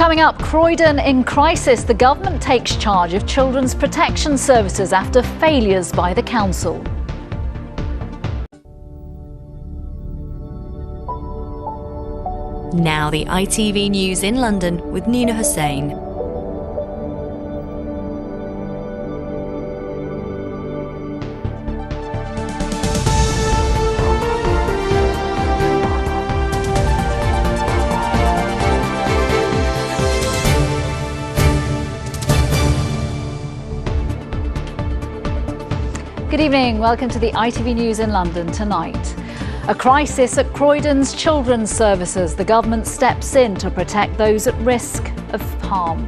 Coming up, Croydon in crisis. The government takes charge of children's protection services after failures by the council. Now the ITV News in London with Nina Hossain. Good evening, welcome to the ITV News in London tonight. A crisis at Croydon's children's services. The government steps in to protect those at risk of harm.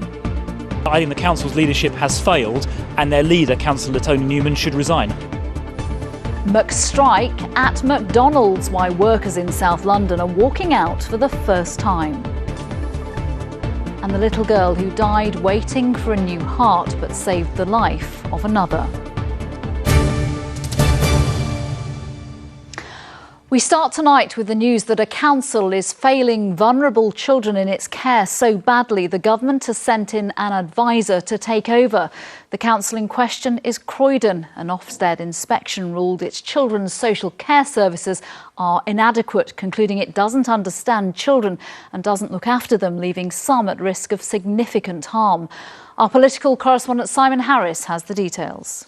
I think the council's leadership has failed and their leader, Councillor Tony Newman, should resign. McStrike at McDonalds. Why workers in South London are walking out for the first time. And the little girl who died waiting for a new heart but saved the life of another. We start tonight with the news that a council is failing vulnerable children in its care so badly the government has sent in an advisor to take over. The council in question is Croydon. An Ofsted inspection ruled its children's social care services are inadequate, concluding it doesn't understand children and doesn't look after them, leaving some at risk of significant harm. Our political correspondent Simon Harris has the details.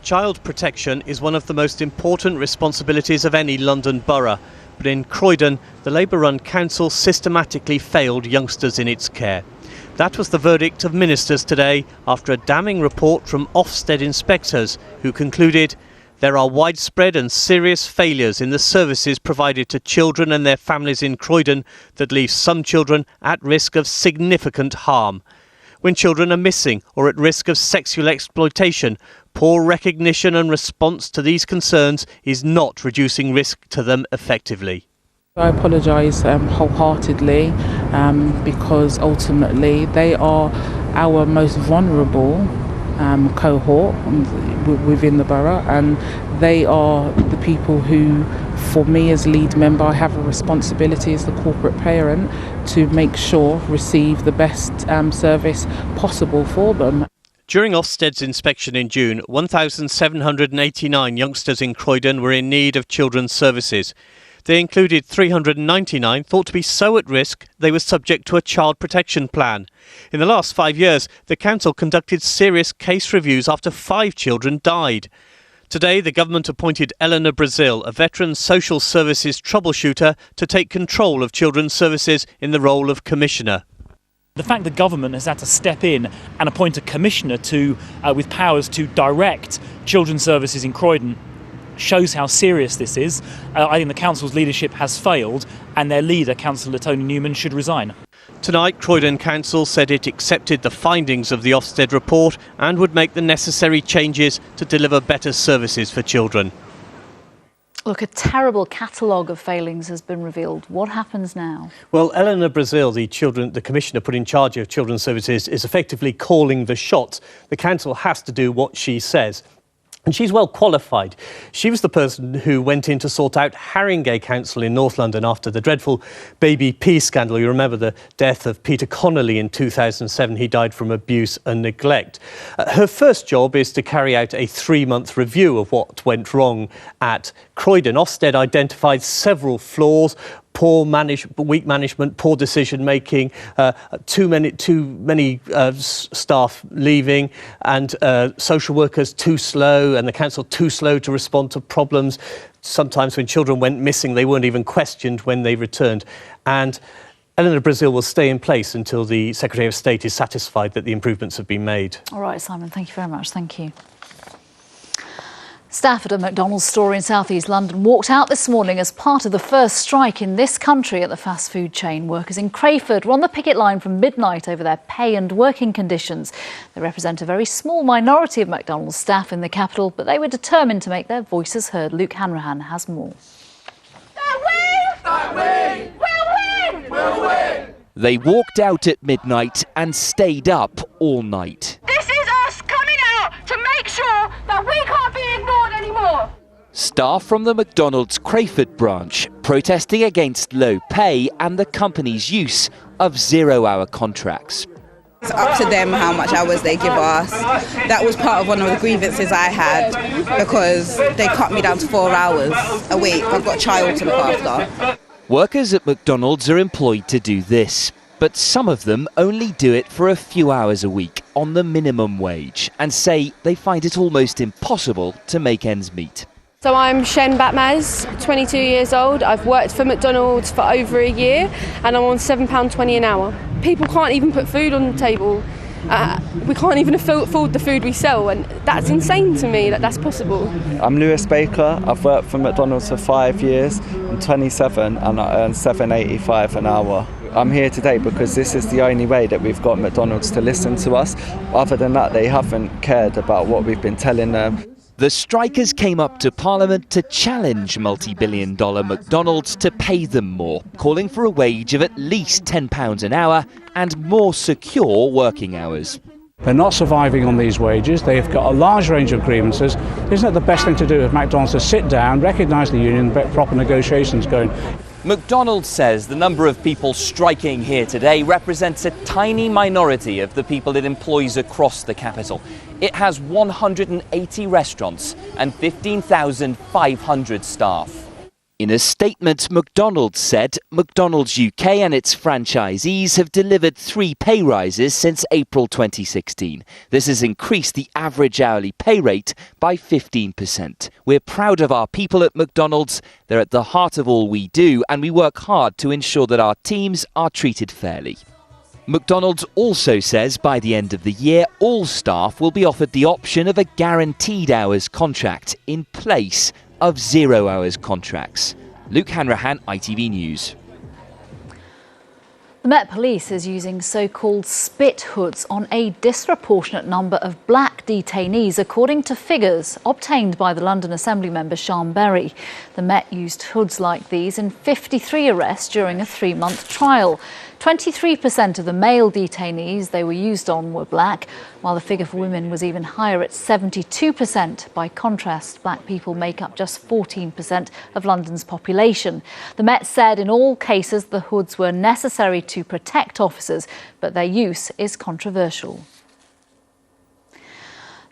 Child protection is one of the most important responsibilities of any London borough, but in Croydon, the Labour-run council systematically failed youngsters in its care. That was the verdict of ministers today after a damning report from Ofsted inspectors who concluded there are widespread and serious failures in the services provided to children and their families in Croydon that leave some children at risk of significant harm. When children are missing or at risk of sexual exploitation, poor recognition and response to these concerns is not reducing risk to them effectively. I apologise wholeheartedly because ultimately they are our most vulnerable cohort within the borough, and they are the people who, for me as lead member, I have a responsibility as the corporate parent to make sure receive the best service possible for them. During Ofsted's inspection in June, 1,789 youngsters in Croydon were in need of children's services. They included 399 thought to be so at risk they were subject to a child protection plan. In the last 5 years, the council conducted serious case reviews after 5 children died. Today, the government appointed Eleanor Brazil, a veteran social services troubleshooter, to take control of children's services in the role of commissioner. The fact the government has had to step in and appoint a commissioner with powers to direct children's services in Croydon shows how serious this is. I think the council's leadership has failed and their leader, Councillor Tony Newman, should resign. Tonight, Croydon Council said it accepted the findings of the Ofsted report and would make the necessary changes to deliver better services for children. Look, a terrible catalogue of failings has been revealed. What happens now? Well, Eleanor Brazil, the commissioner put in charge of children's services, is effectively calling the shots. The council has to do what she says. And she's well qualified. She was the person who went in to sort out Haringey Council in North London after the dreadful baby P scandal. You remember the death of Peter Connolly in 2007. He died from abuse and neglect. Her first job is to carry out a 3-month review of what went wrong at Croydon. Ofsted identified several flaws: weak management, poor decision making, too many staff leaving, and social workers too slow, and the council too slow to respond to problems. Sometimes when children went missing, they weren't even questioned when they returned. And Eleanor Brazil will stay in place until the Secretary of State is satisfied that the improvements have been made. All right, Simon, thank you very much. Thank you. Staff at a McDonald's store in South East London walked out this morning as part of the first strike in this country at the fast food chain. Workers in Crayford were on the picket line from midnight over their pay and working conditions. They represent a very small minority of McDonald's staff in the capital, but they were determined to make their voices heard. Luke Hanrahan has more. That win! We'll win! We'll win! They walked out at midnight and stayed up all night. This is us coming out to make sure that we can't be ignored anymore. Staff from the McDonald's Crayford branch protesting against low pay and the company's use of 0-hour contracts. It's up to them how much hours they give us. That was part of one of the grievances I had, because they cut me down to 4 hours a week. I've got a child to look after. Workers at McDonald's are employed to do this, but some of them only do it for a few hours a week on the minimum wage and say they find it almost impossible to make ends meet. So I'm Shen Batmaz, 22 years old. I've worked for McDonald's for over a year and I'm on £7.20 an hour. People can't even put food on the table. We can't even afford the food we sell, and that's insane to me that that's possible. I'm Lewis Baker. I've worked for McDonald's for 5 years. I'm 27 and I earn £7.85 an hour. I'm here today because this is the only way that we've got McDonald's to listen to us. Other than that, they haven't cared about what we've been telling them. The strikers came up to Parliament to challenge multi-billion-dollar McDonald's to pay them more, calling for a wage of at least £10 an hour and more secure working hours. They're not surviving on these wages. They've got a large range of grievances. Isn't it the best thing to do with McDonald's to sit down, recognise the union, get proper negotiations going? McDonald's says the number of people striking here today represents a tiny minority of the people it employs across the capital. It has 180 restaurants and 15,500 staff. In a statement, McDonald's said McDonald's UK and its franchisees have delivered 3 pay rises since April 2016. This has increased the average hourly pay rate by 15%. We're proud of our people at McDonald's. They're at the heart of all we do, and we work hard to ensure that our teams are treated fairly. McDonald's also says by the end of the year, all staff will be offered the option of a guaranteed hours contract in place of 0 hours contracts. Luke Hanrahan, ITV News. The Met Police is using so-called spit hoods on a disproportionate number of black detainees, according to figures obtained by the London Assembly member Sian Berry. The Met used hoods like these in 53 arrests during a 3-month trial. 23% of the male detainees they were used on were black, while the figure for women was even higher at 72%. By contrast, black people make up just 14% of London's population. The Met said in all cases the hoods were necessary to protect officers, but their use is controversial.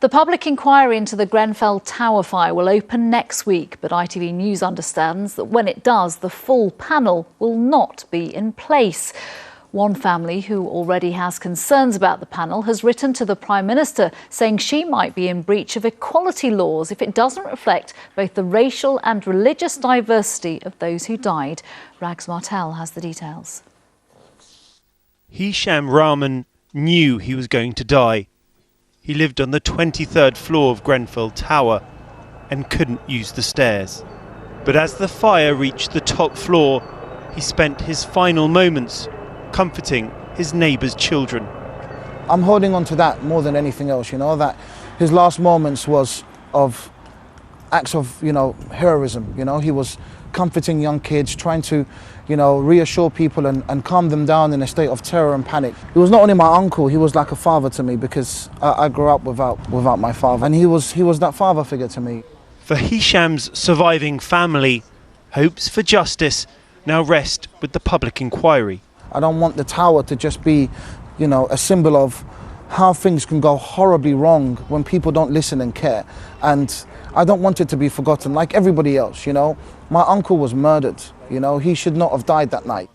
The public inquiry into the Grenfell Tower fire will open next week, but ITV News understands that when it does, the full panel will not be in place. One family who already has concerns about the panel has written to the Prime Minister saying she might be in breach of equality laws if it doesn't reflect both the racial and religious diversity of those who died. Rags Martel has the details. Hisham Rahman knew he was going to die. He lived on the 23rd floor of Grenfell Tower and couldn't use the stairs. But as the fire reached the top floor, he spent his final moments comforting his neighbours' children. I'm holding on to that more than anything else, that his last moments was of acts of, heroism. He was comforting young kids, trying to, reassure people and calm them down in a state of terror and panic. He was not only my uncle, he was like a father to me because I grew up without my father, and he was that father figure to me. For Hisham's surviving family, hopes for justice now rest with the public inquiry. I don't want the tower to just be, a symbol of how things can go horribly wrong when people don't listen and care. And I don't want it to be forgotten like everybody else, My uncle was murdered, he should not have died that night.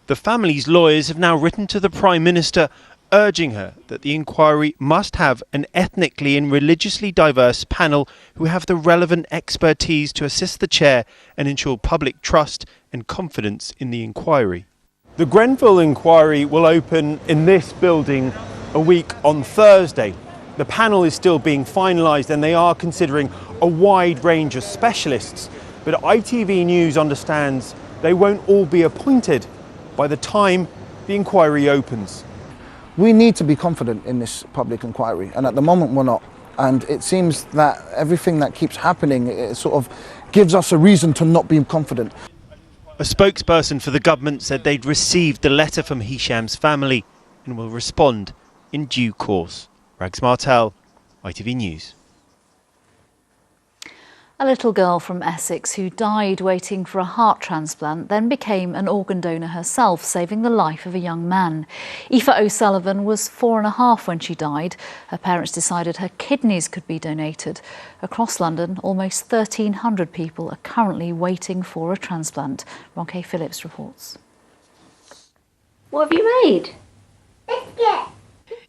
The family's lawyers have now written to the Prime Minister urging her that the inquiry must have an ethnically and religiously diverse panel who have the relevant expertise to assist the chair and ensure public trust and confidence in the inquiry. The Grenfell Inquiry will open in this building a week on Thursday. The panel is still being finalised and they are considering a wide range of specialists, but ITV News understands they won't all be appointed by the time the inquiry opens. We need to be confident in this public inquiry, and at the moment we're not. And it seems that everything that keeps happening, it sort of gives us a reason to not be confident. A spokesperson for the government said they'd received the letter from Hisham's family and will respond in due course. Rags Martel, ITV News. A little girl from Essex who died waiting for a heart transplant then became an organ donor herself, saving the life of a young man. Aoife O'Sullivan was 4.5 when she died. Her parents decided her kidneys could be donated. Across London, almost 1,300 people are currently waiting for a transplant. Ronke Phillips reports. What have you made? Biscuit.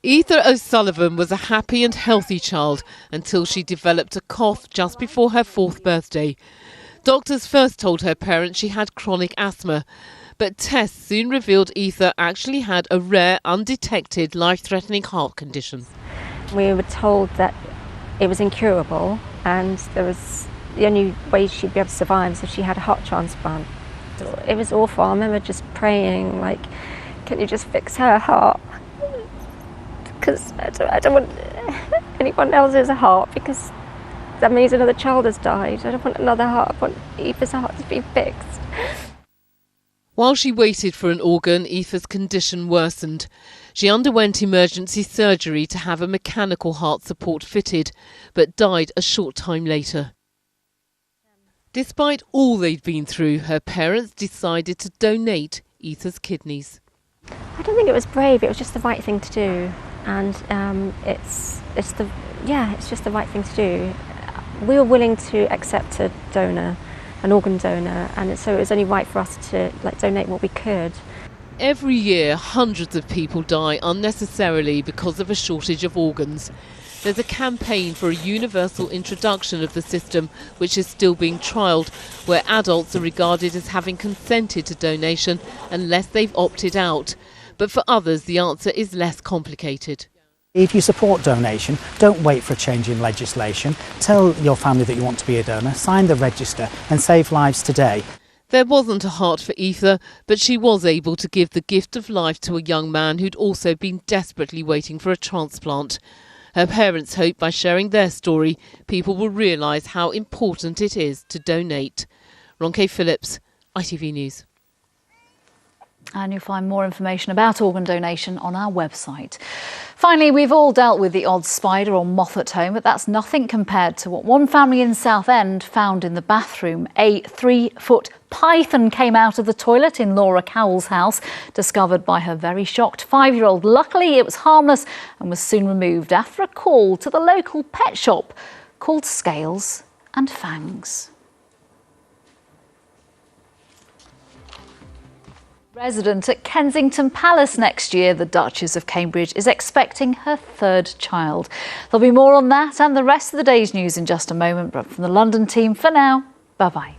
Aoife O'Sullivan was a happy and healthy child until she developed a cough just before her 4th birthday. Doctors first told her parents she had chronic asthma, but tests soon revealed Aoife actually had a rare, undetected, life-threatening heart condition. We were told that it was incurable and the only way she'd be able to survive is if she had a heart transplant. It was awful. I remember just praying, like, can you just fix her heart? Because I don't want anyone else's heart, because that means another child has died. I don't want another heart. I want Aoife's heart to be fixed. While she waited for an organ, Aoife's condition worsened. She underwent emergency surgery to have a mechanical heart support fitted, but died a short time later. Despite all they'd been through, her parents decided to donate Aoife's kidneys. I don't think it was brave. It was just the right thing to do. And it's just the right thing to do. We were willing to accept a donor, an organ donor, and so it was only right for us to donate what we could. Every year, hundreds of people die unnecessarily because of a shortage of organs. There's a campaign for a universal introduction of the system, which is still being trialled, where adults are regarded as having consented to donation unless they've opted out. But for others, the answer is less complicated. If you support donation, don't wait for a change in legislation. Tell your family that you want to be a donor, sign the register and save lives today. There wasn't a heart for Aoife, but she was able to give the gift of life to a young man who'd also been desperately waiting for a transplant. Her parents hope by sharing their story, people will realise how important it is to donate. Ronke Phillips, ITV News. And you'll find more information about organ donation on our website. Finally, we've all dealt with the odd spider or moth at home, but that's nothing compared to what one family in Southend found in the bathroom. A 3-foot python came out of the toilet in Laura Cowell's house, discovered by her very shocked 5-year-old. Luckily, it was harmless and was soon removed after a call to the local pet shop called Scales and Fangs. Resident at Kensington Palace next year, the Duchess of Cambridge is expecting her 3rd child. There'll be more on that and the rest of the day's news in just a moment, but from the London team for now, bye-bye.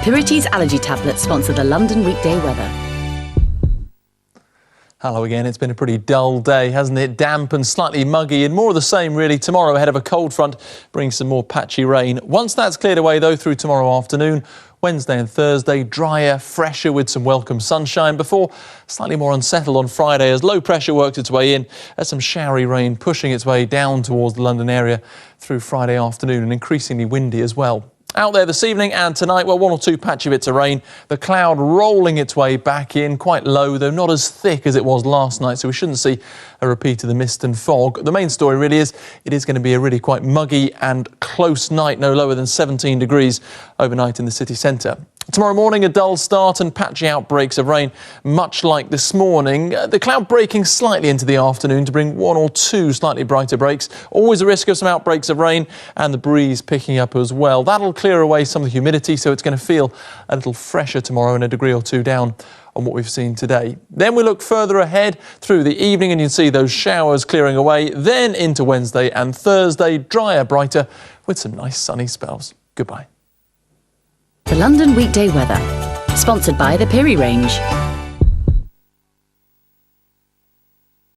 Purity's allergy tablets sponsor the London weekday weather. Hello again. It's been a pretty dull day, hasn't it? Damp and slightly muggy and more of the same really tomorrow ahead of a cold front brings some more patchy rain. Once that's cleared away though through tomorrow afternoon, Wednesday and Thursday drier, fresher with some welcome sunshine before slightly more unsettled on Friday as low pressure worked its way in. There's some showery rain pushing its way down towards the London area through Friday afternoon and increasingly windy as well. Out there this evening and tonight, well, 1 or 2 patchy bits of rain. The cloud rolling its way back in, quite low, though not as thick as it was last night, so we shouldn't see a repeat of the mist and fog. The main story really is it is going to be a really quite muggy and close night, no lower than 17 degrees overnight in the city centre. Tomorrow morning, a dull start and patchy outbreaks of rain, much like this morning. The cloud breaking slightly into the afternoon to bring 1 or 2 slightly brighter breaks. Always a risk of some outbreaks of rain and the breeze picking up as well. That'll clear away some of the humidity, so it's going to feel a little fresher tomorrow and a degree or 2 down on what we've seen today. Then we look further ahead through the evening and you can see those showers clearing away. Then into Wednesday and Thursday, drier, brighter with some nice sunny spells. Goodbye. The London weekday weather, sponsored by the Piri range.